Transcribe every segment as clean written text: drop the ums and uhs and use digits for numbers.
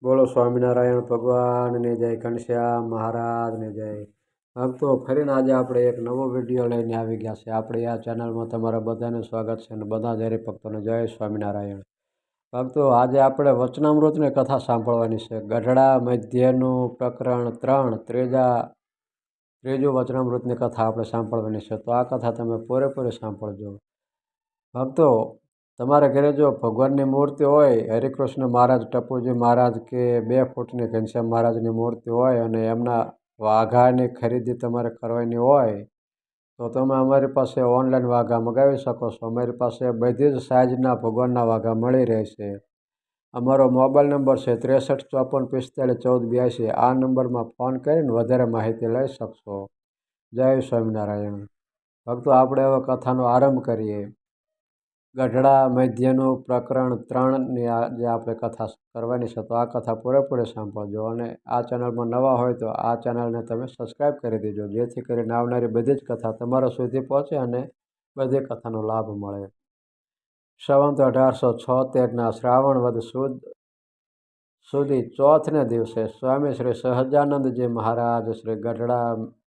બોલો સ્વામિનારાયણ ભગવાનની જય, ઘનશ્યામ મહારાજની જય. ભક્તો, ફરીને આજે આપણે એક નવો વિડીયો લઈને આવી ગયા છે. આપણી આ ચેનલમાં તમારા બધાનું સ્વાગત છે અને બધા જ હરિભક્તોને જય સ્વામિનારાયણ. ભક્તો, આજે આપણે વચનામૃતની કથા સાંભળવાની છે. ગઢડા મધ્યનું પ્રકરણ 3, ત્રીજું વચનામૃતની કથા આપણે સાંભળવાની છે. તો આ કથા તમે પૂરેપૂરી સાંભળજો. ભક્તો, તમારા ઘરે જો ભગવાનની મૂર્તિ હોય, હરિકૃષ્ણ મહારાજ, ટપુજી મહારાજ કે 2 ફૂટની ઘનશ્યામ મહારાજની મૂર્તિ હોય અને એમના વાઘાની ખરીદી તમારે કરવાની હોય તો તમે અમારી પાસે ઓનલાઈન વાઘા મગાવી શકો છો. અમારી પાસે બધી જ સાઇઝના ભગવાનના વાઘા મળી રહેશે. અમારો મોબાઈલ નંબર છે 63 54 45 14 82. આ નંબરમાં ફોન કરીને વધારે માહિતી લઈ શકશો. જય સ્વામિનારાયણ. ભક્તો, આપણે હવે કથાનો આરંભ કરીએ. ગઢડા મધ્યનું પ્રકરણ 3ની જે આપણે કથા કરવાની છે. તો આ કથા પૂરેપૂરી સાંભળજો અને આ ચેનલમાં નવા હોય તો આ ચેનલને તમે સબસ્ક્રાઈબ કરી દેજો, જેથી કરીને આવનારી બધી જ કથા તમારા સુધી પહોંચે અને બધી કથાનો લાભ મળે. સંવંત 1876ના શ્રાવણ વદ સુદ સુધી ચોથને દિવસે સ્વામી શ્રી સહજાનંદજી મહારાજ શ્રી ગઢડા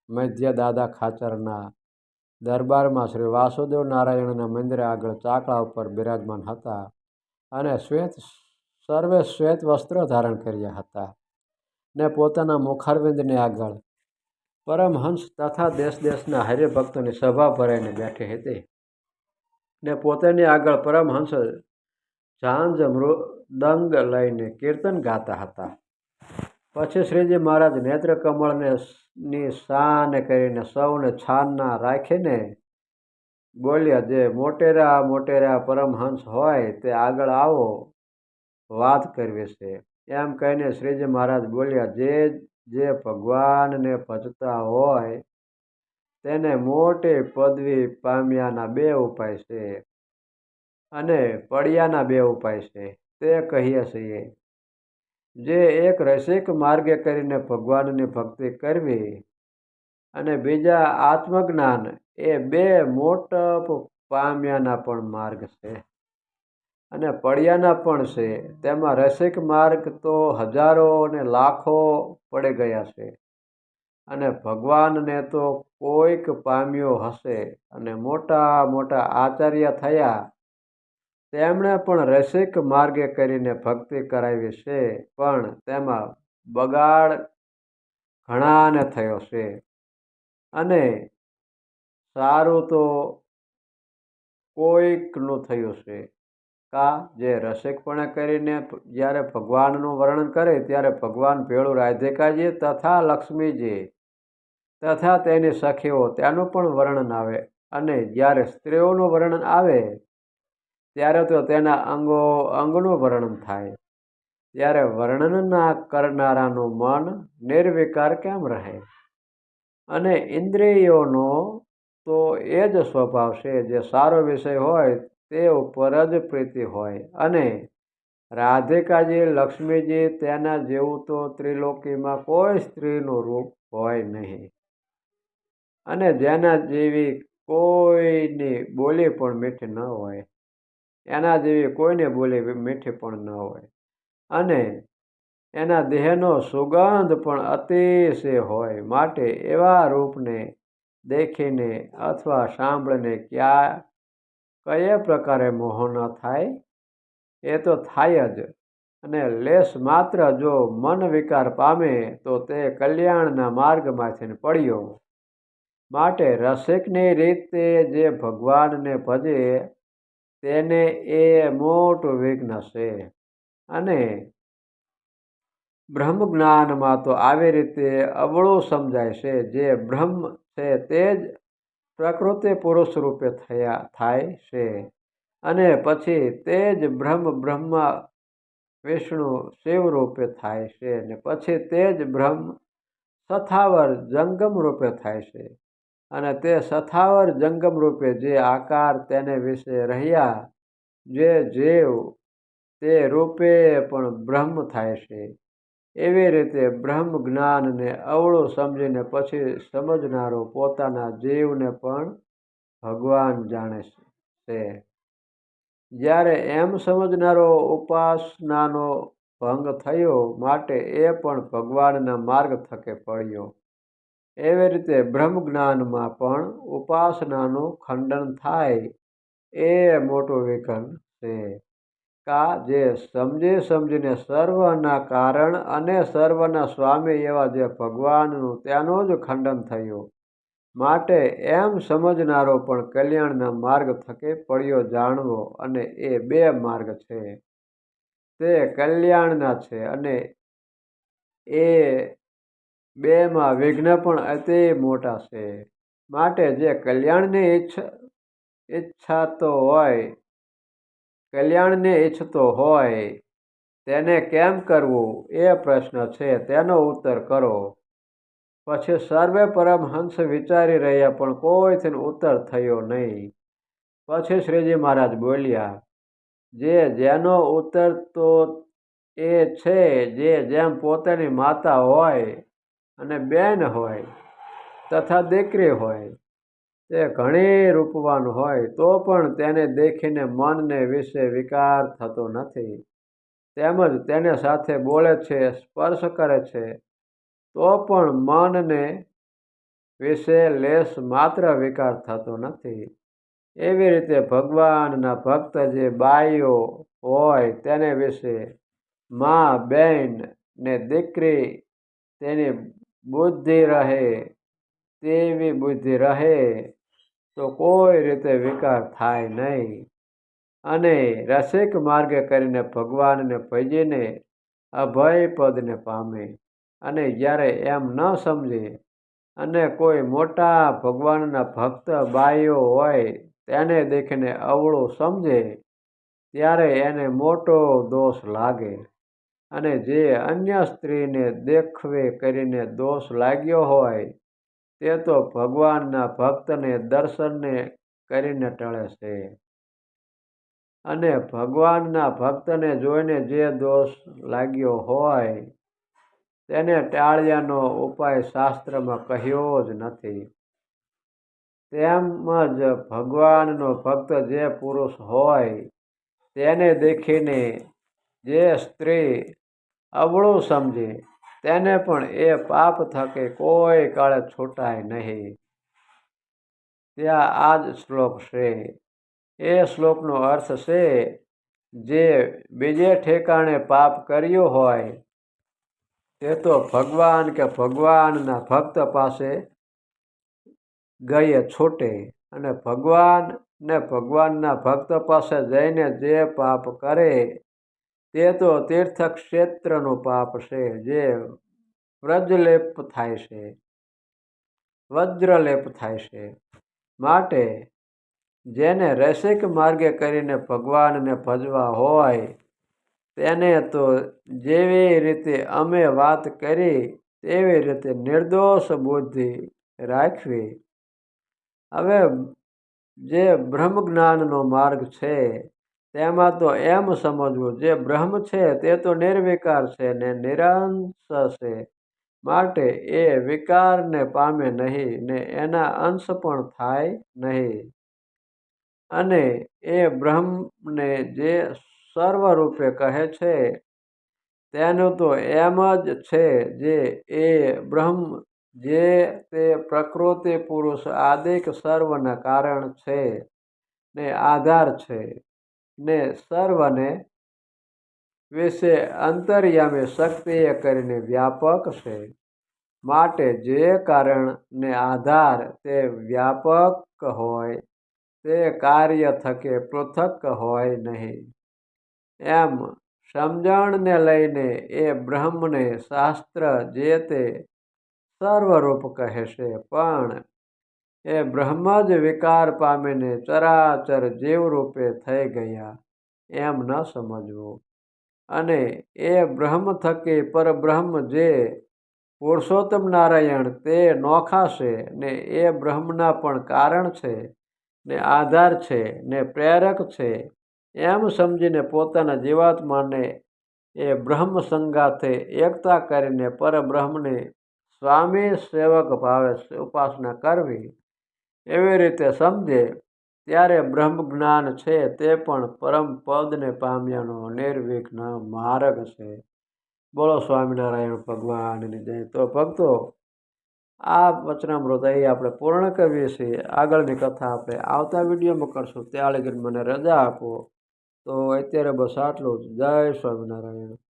મધ્ય દાદા ખાચરના દરબારમાં શ્રી વાસુદેવ નારાયણના મંદિરે આગળ ચાકડા ઉપર બિરાજમાન હતા અને સર્વે શ્વેત વસ્ત્રો ધારણ કર્યા હતા ને પોતાના મુખારવિંદની આગળ પરમહંસ તથા દેશ દેશના હરિભક્તોની સભા ભરાઈને બેઠી હતી ને પોતાની આગળ પરમહંસ ઝાંઝ મૃદંગ લઈને કીર્તન ગાતા હતા. પછી શ્રીજી મહારાજ નેત્ર કમળને ની શાન કરીને સૌને છાનના રાખીને બોલ્યા, જે મોટેરા પરમહંસ હોય તે આગળ આવો, વાત કરવી છે. એમ કહીને શ્રીજી મહારાજ બોલ્યા, જે ભગવાનને ભજતા હોય તેને મોટી પદવી પામ્યાના 2 ઉપાય છે અને પડ્યાના 2 ઉપાય છે. તે કહીએ છીએ. જે એક રસિક માર્ગે કરીને ભગવાનની ભક્તિ કરવી અને બીજા આત્મજ્ઞાન, એ 2 મોટપ પામ્યાના પણ માર્ગ છે અને પડ્યાના પણ છે. તેમાં રસિક માર્ગ તો હજારો અને લાખો પડી ગયા છે અને ભગવાનને તો કોઈક પામ્યો હશે. અને મોટા આચાર્ય થયા તેમણે પણ રસિક માર્ગે કરીને ભક્તિ કરાવી છે, પણ તેમાં બગાડ ઘણાને થયો છે અને સારું તો કોઈકનું થયું છે. જે રસિકપણે કરીને જ્યારે ભગવાનનું વર્ણન કરે ત્યારે ભગવાન ભેળું રાધિકાજી તથા લક્ષ્મીજી તથા તેની સખીઓ તેનું પણ વર્ણન આવે અને જ્યારે સ્ત્રીઓનું વર્ણન આવે ત્યારે તો તેના અંગનું વર્ણન થાય. ત્યારે વર્ણનના કરનારાનું મન નિર્વિકાર કેમ રહે? અને ઇન્દ્રિયોનો તો એ જ સ્વભાવ છે, જે સારો વિષય હોય તે ઉપર જ પ્રીતિ હોય. અને રાધિકાજી, લક્ષ્મીજી તેના જેવું તો ત્રિલોકીમાં કોઈ સ્ત્રીનું રૂપ હોય નહીં અને જેના જેવી કોઈની બોલી પણ મીઠી ન હોય, એના જેવી કોઈની બોલી મીઠી પણ ન હોય અને એના દેહનો સુગંધ પણ અતિશય હોય. માટે એવા રૂપને દેખીને અથવા સાંભળીને કયા પ્રકારે મોહ ન થાય? એ તો થાય જ. અને લેશ માત્ર જો મન વિકાર પામે તો તે કલ્યાણના માર્ગમાંથી પડ્યો. માટે રસિકની રીતે જે ભગવાનને ભજે તેને એ મોટું વિઘ્ન છે. અને બ્રહ્મ જ્ઞાનમાં તો આવી રીતે અવળું સમજાય છે. જે બ્રહ્મ છે તે જ પ્રકૃતિ પુરુષ રૂપે થાય છે અને પછી તે જ બ્રહ્મા વિષ્ણુ શિવ રૂપે થાય છે અને પછી તે જ બ્રહ્મ સથાવર જંગમ રૂપે થાય છે અને તે સથાવર જંગમ રૂપે જે આકાર તેને વિશે રહ્યા, જે જીવ તે રૂપે પણ બ્રહ્મ થાય છે. એવી રીતે બ્રહ્મ જ્ઞાનને અવળું સમજીને પછી સમજનારો પોતાના જીવને પણ ભગવાન જાણે છે. જ્યારે એમ સમજનારો ઉપાસનાનો ભંગ થયો, માટે એ પણ ભગવાનના માર્ગ થકે પડ્યો. એવી રીતે બ્રહ્મ જ્ઞાનમાં પણ ઉપાસનાનું ખંડન થાય એ મોટું વિઘ્ન છે. જે સમજીને સર્વના કારણ અને સર્વના સ્વામી એવા જે ભગવાનનું તેનું જ ખંડન થયું. માટે એમ સમજનારો પણ કલ્યાણના માર્ગ થકે પડ્યો જાણવો. અને એ બે માર્ગ છે તે કલ્યાણના છે, અને એ બેમાં વિઘ્ન પણ અતિ મોટા છે. માટે જે કલ્યાણની ઈચ્છતો હોય તેને કેમ કરવું એ પ્રશ્ન છે, તેનો ઉત્તર કરો. પછી સર્વે પરમહંસ વિચારી રહ્યા પણ કોઈથી ઉત્તર થયો નહીં. પછી શ્રીજી મહારાજ બોલ્યા, જેનો ઉત્તર તો એ છે જેમ પોતાની માતા હોય અને બેન હોય તથા દીકરી હોય, તે ઘણી રૂપવાન હોય તો પણ તેને દેખીને મનને વિશે વિકાર થતો નથી. તેમજ તેને સાથે બોલે છે, સ્પર્શ કરે છે, તો પણ મનને વિશે લેશ માત્ર વિકાર થતો નથી. એવી રીતે ભગવાનના ભક્ત જે બાઈઓ હોય તેને વિશે મા, બેન ને દીકરી તેની બુદ્ધિ રહે તેવી બુદ્ધિ રહે તો કોઈ રીતે વિકાર થાય નહીં. અને રસિક માર્ગે કરીને ભગવાનને ભજીને અભય પદને પામે. અને જ્યારે એમ ન સમજે અને કોઈ મોટા ભગવાનના ભક્ત બાઈઓ હોય તેને દેખીને અવળું સમજે, ત્યારે એને મોટો દોષ લાગે. અને જે અન્ય સ્ત્રીને દેખવે કરીને દોષ લાગ્યો હોય તે તો ભગવાનના ભક્તને દર્શનને કરીને ટળે છે. અને ભગવાનના ભક્તને જોઈને જે દોષ લાગ્યો હોય તેને ટાળ્યાનો ઉપાય શાસ્ત્રમાં કહ્યો જ નથી. તેમજ ભગવાનનો ભક્ત જે પુરુષ હોય તેને દેખીને જે સ્ત્રી અવળું સમજે તેને પણ એ પાપ થકે કોઈ કાળે છૂટાય નહીં. ત્યાં આ જ શ્લોક છે. એ શ્લોકનો અર્થ છે, જે બીજે ઠેકાણે પાપ કર્યું હોય તે તો ભગવાન કે ભગવાનના ભક્ત પાસે ગયે છૂટે. અને ભગવાન ને ભગવાનના ભક્ત પાસે જઈને જે પાપ કરે તે તો તીર્થક્ષેત્રનું પાપ છે, જે વજ્રલેપ થાય છે. માટે જેને રસિક માર્ગે કરીને ભગવાનને ભજવા હોય તેને તો જેવી રીતે અમે વાત કરી તેવી રીતે નિર્દોષ બુદ્ધિ રાખવી. હવે જે બ્રહ્મ જ્ઞાનનો માર્ગ છે તેમાં તો એમ સમજવું, જે બ્રહ્મ છે તે તો નિર્વિકાર છે ને નિરંશ છે. માટે એ વિકારને પામે નહીં ને એના અંશ પણ થાય નહીં. અને એ બ્રહ્મને જે સર્વરૂપે કહે છે તેનું તો એમ જ છે, જે એ બ્રહ્મ જે તે પ્રકૃતિ પુરુષ આદિક સર્વના કારણ છે ને આધાર છે ને સર્વને વિશે અંતર્યામી શક્તિએ કરીને વ્યાપક છે. માટે જે કારણ ને આધાર તે વ્યાપક હોય તે કાર્ય થકે પૃથક હોય નહીં. એમ સમજણને લઈને એ બ્રહ્મને શાસ્ત્ર જે તે સર્વરૂપ કહે છે, પણ એ બ્રહ્મ જ વિકાર પામીને ચરાચર જીવરૂપે થઈ ગયા એમ ન સમજવું. અને એ બ્રહ્મ થકી પરબ્રહ્મ જે પુરુષોત્તમ નારાયણ તે નોખા છે ને એ બ્રહ્મના પણ કારણ છે ને આધાર છે ને પ્રેરક છે એમ સમજીને પોતાના જીવાત્માને એ બ્રહ્મ સંગાથે એકતા કરીને પરબ્રહ્મને સ્વામી સેવક ભાવે ઉપાસના કરવી. એવી રીતે સમજે ત્યારે બ્રહ્મ જ્ઞાન છે તે પણ પરમ પદને પામ્યાનો નિર્વિઘ્ન માર્ગ છે. બોલો સ્વામિનારાયણ ભગવાનની જય. તો ભક્તો, આ વચનામૃત અહીં આપણે પૂર્ણ કરીએ છીએ. આગળની કથા આપણે આવતા વિડીયોમાં કરશું. ત્યાં લગી મને રજા આપો. તો અત્યારે બસ આટલું જ. જય સ્વામિનારાયણ.